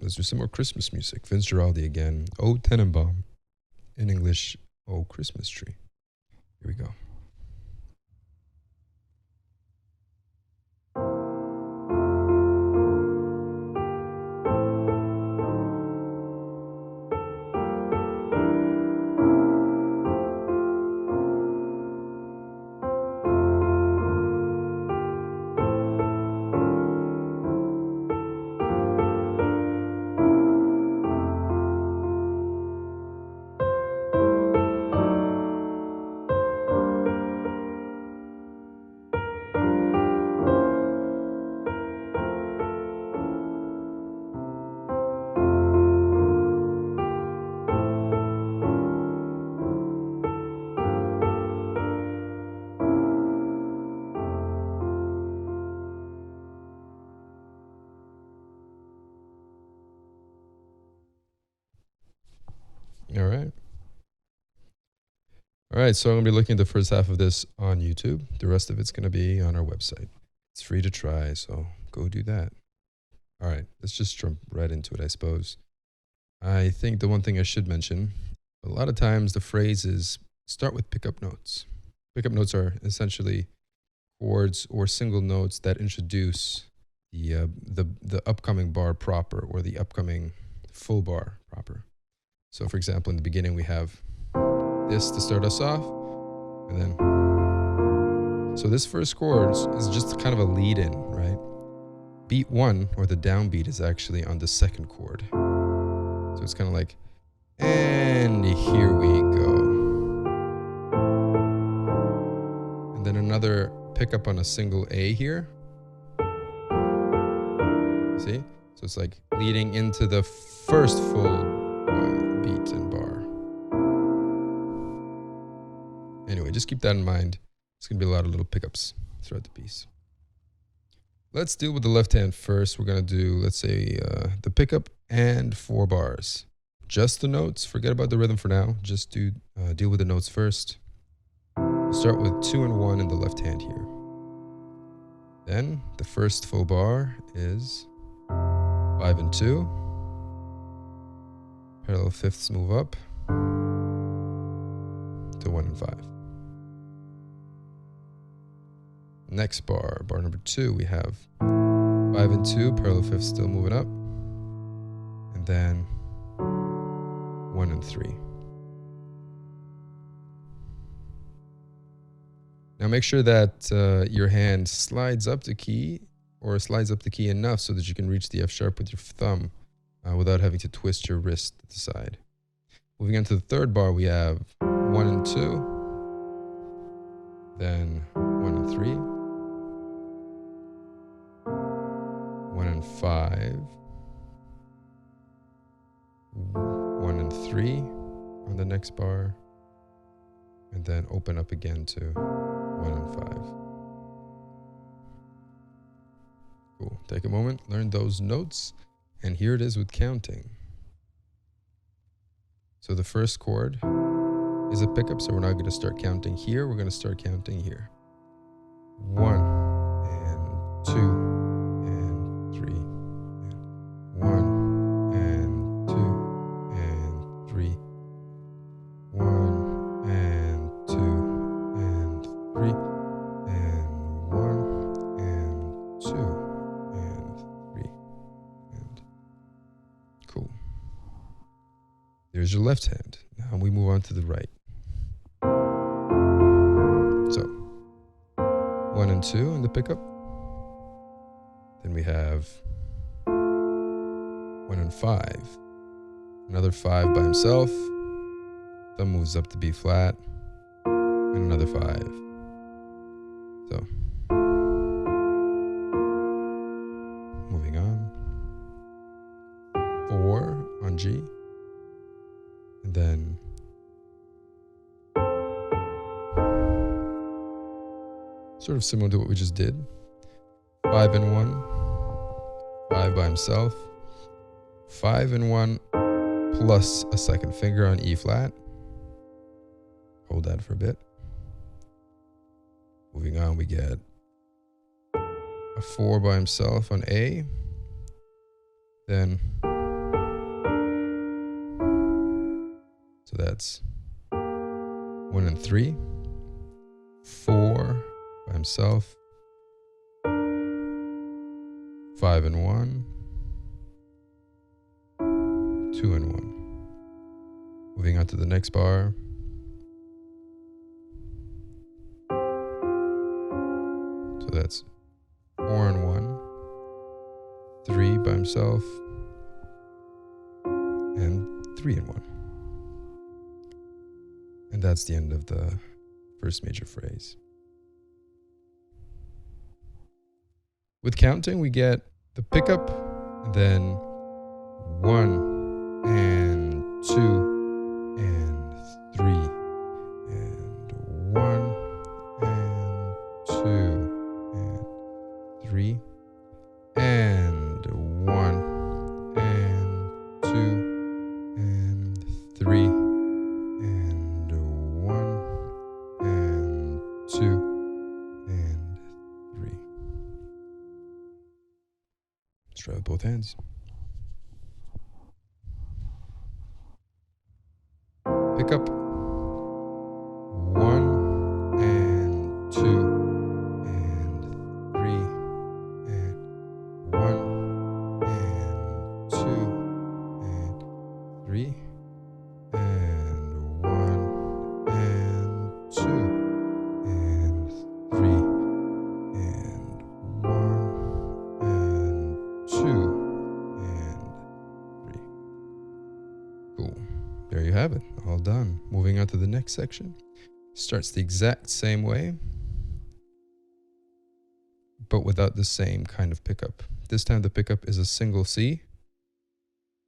Let's do some more Christmas music. Vince Guaraldi again. Oh, Tannenbaum. In English, Oh, Christmas Tree. Here we go. All right. All right, so I'm going to be looking at the first half of this on YouTube. The rest of it's going to be on our website. It's free to try, so go do that. All right, let's just jump right into it, I suppose. I think the one thing I should mention, a lot of times the phrases start with pickup notes. Pickup notes are essentially chords or single notes that introduce the upcoming bar proper, or the upcoming full bar proper. So for example, in the beginning we have this to start us off, and then, so this first chord is just kind of a lead in, right? Beat 1, or the downbeat, is actually on the second chord. So it's kind of like, and here we go. And then another pickup on a single A here. See? So it's like leading into the first full beat and bar. Anyway, just keep that in mind. It's going to be a lot of little pickups throughout the piece. Let's deal with the left hand first. We're going to do, let's say, the pickup and 4 bars. Just the notes. Forget about the rhythm for now. Just deal with the notes first. We'll start with 2 and 1 in the left hand here. Then the first full bar is 5 and 2. Parallel fifths move up to 1 and 5. Next bar, bar number 2, we have 5 and 2, parallel fifths still moving up, and then 1 and 3. Now make sure that your hand slides up the key, or slides up the key enough so that you can reach the F sharp with your thumb without having to twist your wrist to the side. Moving on to the third bar, we have 1 and 2, then 1 and 3, 1 and 5, 1 and 3 on the next bar, and then open up again to 1 and 5. Cool. Take a moment, learn those notes, and here it is with counting. So the first chord is a pickup, so we're not going to start counting here, we're going to start counting here. 1 and 2 and 3, and 1 and 2 and 3, 1 and 2 and 3, and 1 and 2 and 3, and cool. There's your left hand. Now we move on to the right. So 1 and 2 in the pickup. Then we have 1 and 5. Another 5 by himself. Thumb moves up to B flat. And another 5. So moving on. 4 on G. And then sort of similar to what we just did. 5 and 1, 5 by himself, 5 and 1 plus a second finger on E flat. Hold that for a bit. Moving on, we get a 4 by himself on A, then So that's 1 and 3, 4 by himself, 5 and 1, 2 and 1. Moving on to the next bar. So that's 4 and 1, 3 by himself, and 3 and 1. And that's the end of the first major phrase. With counting, we get the pickup, and then 1 and 2 and 3 and 1 and 2 and 3 and 1 and 2 and 3 and 1 and 2 and 3. Let's try with both hands. Pick up 1 and 2 and 3 and 1 and 2 and 3 and 1 and 2 and 3 and 1 and 2 and 3. Cool. There you have it. All done. Moving on to the next section. Starts the exact same way, but without the same kind of pickup. This time the pickup is a single C,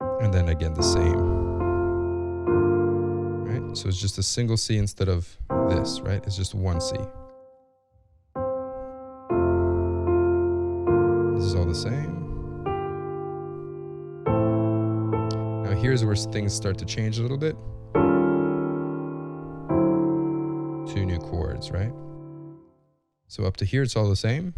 and then again the same. Right? So it's just a single C instead of this, right? It's just one C. This is all the same. Now here's where things start to change a little bit. 2 new chords, right? So up to here, it's all the same.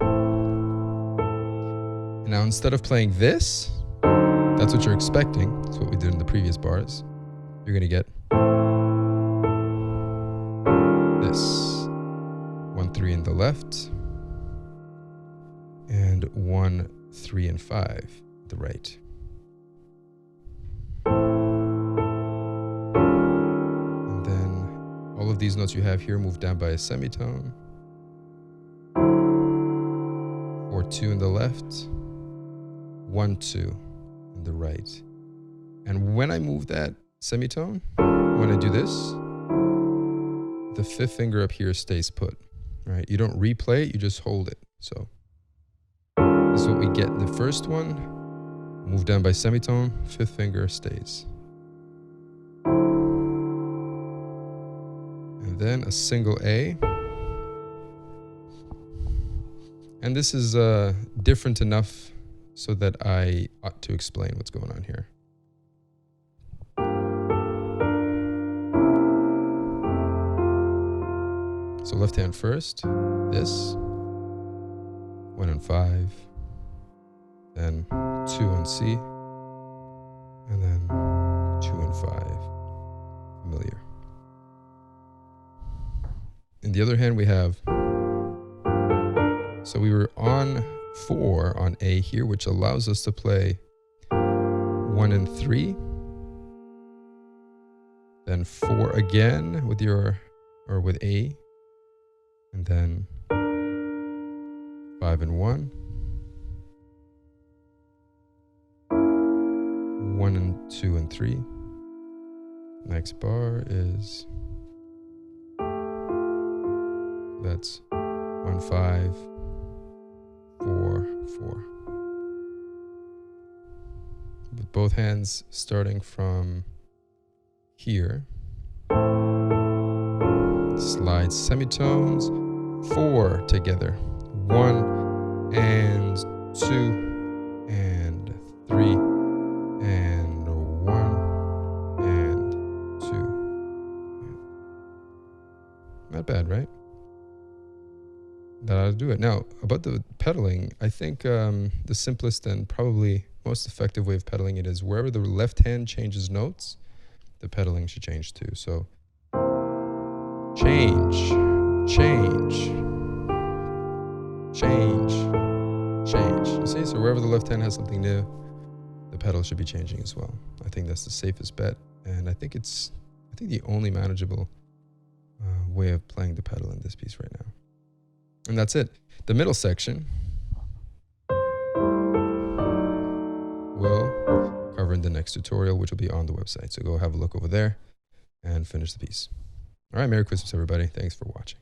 And now instead of playing this, that's what you're expecting. That's what we did in the previous bars. You're going to get this. 1, 3 in the left. And 1, 3 and 5 the right. All of these notes you have here move down by a semitone. 4, 2 in the left, 1, 2 in the right. And when I move that semitone, when I do this, the 5th finger up here stays put, right? You don't replay it, you just hold it. So this is what we get in the first one. Move down by semitone, 5th finger stays. Then a single A. And this is different enough so that I ought to explain what's going on here. So left hand first, this, 1 and 5, then 2 on C, and then 2 and 5, familiar. In the other hand, we have, so we were on 4 on A here, which allows us to play 1 and 3, then 4 again with with A, and then 5 and 1, 1 and 2 and 3. Next bar is, that's 1, 5, 4, 4. With both hands starting from here. Slide semitones, 4 together. 1 and 2 and 3 and 1 and 2. Not bad, right? That ought to do it. Now, about the pedaling, I think the simplest and probably most effective way of pedaling it is wherever the left hand changes notes, the pedaling should change too. So change, change, change, change. You see, so wherever the left hand has something new, the pedal should be changing as well. I think that's the safest bet, and I think the only manageable way of playing the pedal in this piece right now. And that's it. The middle section will cover in the next tutorial, which will be on the website. So go have a look over there and finish the piece. All right, Merry Christmas, everybody. Thanks for watching.